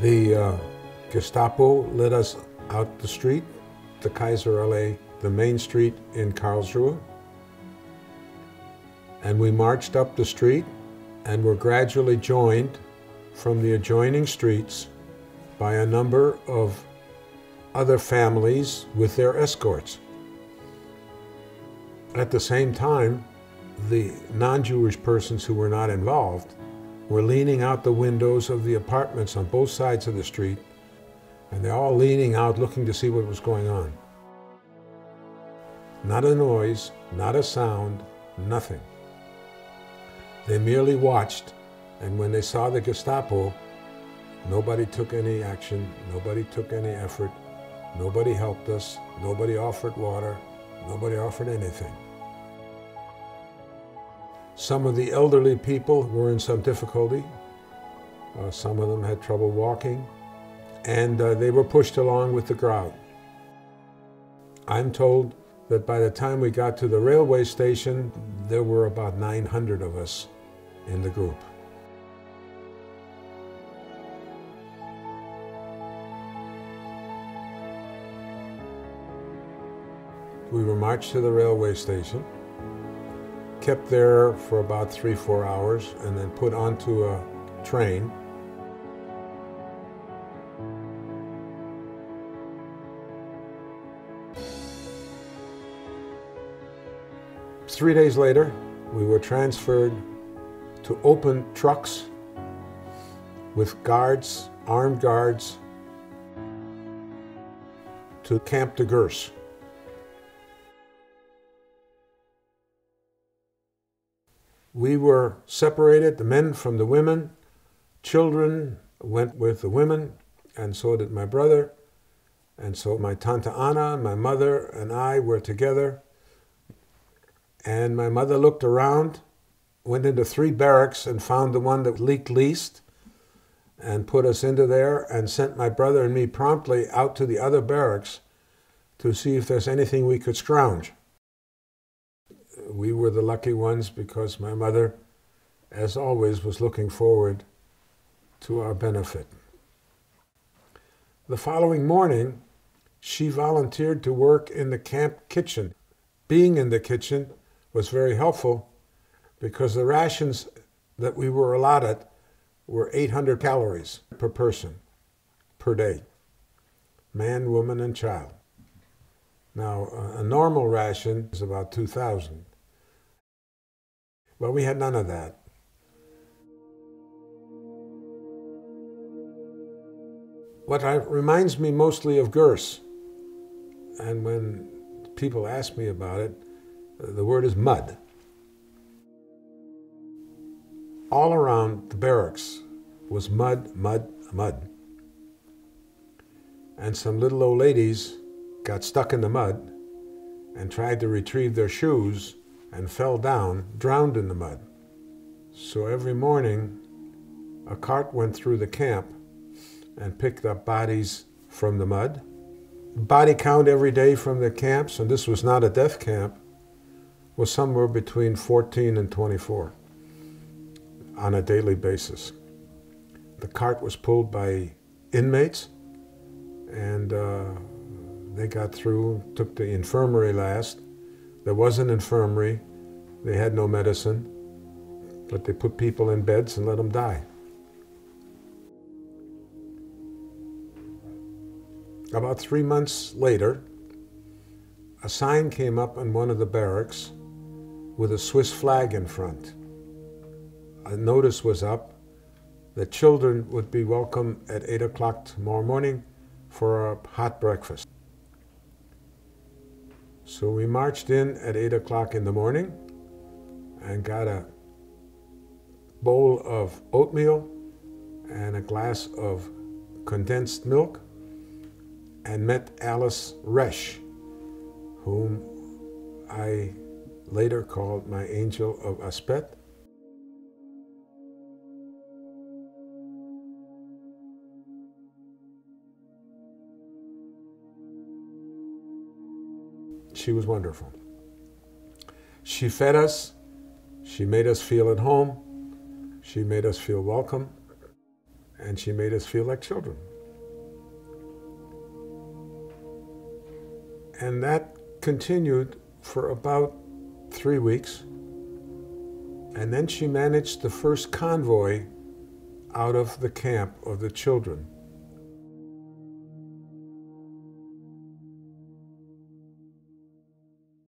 The Gestapo led us out the street, the Kaiserallee, the main street in Karlsruhe. And we marched up the street and were gradually joined from the adjoining streets by a number of other families with their escorts. At the same time, the non-Jewish persons who were not involved were leaning out the windows of the apartments on both sides of the street, and they're all leaning out looking to see what was going on. Not a noise, not a sound, nothing. They merely watched, and when they saw the Gestapo, nobody took any action, nobody took any effort, nobody helped us, nobody offered water, nobody offered anything. Some of the elderly people were in some difficulty. Some of them had trouble walking, and they were pushed along with the crowd. I'm told that by the time we got to the railway station, there were about 900 of us in the group. We were marched to the railway station, kept there for about 3-4 hours, and then put onto a train. Three days later, we were transferred to open trucks with guards, armed guards, to Camp de Gurs. We were separated, the men from the women. Children went with the women, and so did my brother. And so my Tante Anna, my mother, and I were together. And my mother looked around, went into 3 barracks and found the one that leaked least, and put us into there, and sent my brother and me promptly out to the other barracks to see if there's anything we could scrounge. We were the lucky ones because my mother, as always, was looking forward to our benefit. The following morning, she volunteered to work in the camp kitchen. Being in the kitchen was very helpful because the rations that we were allotted were 800 calories per person per day, man, woman, and child. Now, a normal ration is about 2,000. Well, we had none of that. What reminds me mostly of Gurs, and when people ask me about it, the word is mud. All around the barracks was mud, mud, mud. And some little old ladies got stuck in the mud and tried to retrieve their shoes and fell down, drowned in the mud. So every morning, a cart went through the camp and picked up bodies from the mud. Body count every day from the camps, and this was not a death camp, was somewhere between 14 and 24 on a daily basis. The cart was pulled by inmates, and they got through, took the infirmary last. There was an infirmary. They had no medicine, but they put people in beds and let them die. About 3 months later, a sign came up in one of the barracks with a Swiss flag in front. A notice was up that children would be welcome at 8 o'clock tomorrow morning for a hot breakfast. So we marched in at 8 o'clock in the morning and got a bowl of oatmeal and a glass of condensed milk and met Alice Resch, whom I later called my angel of Aspet. She was wonderful. She fed us, she made us feel at home, she made us feel welcome, and she made us feel like children. And that continued for about 3 weeks. And then she managed the first convoy out of the camp of the children.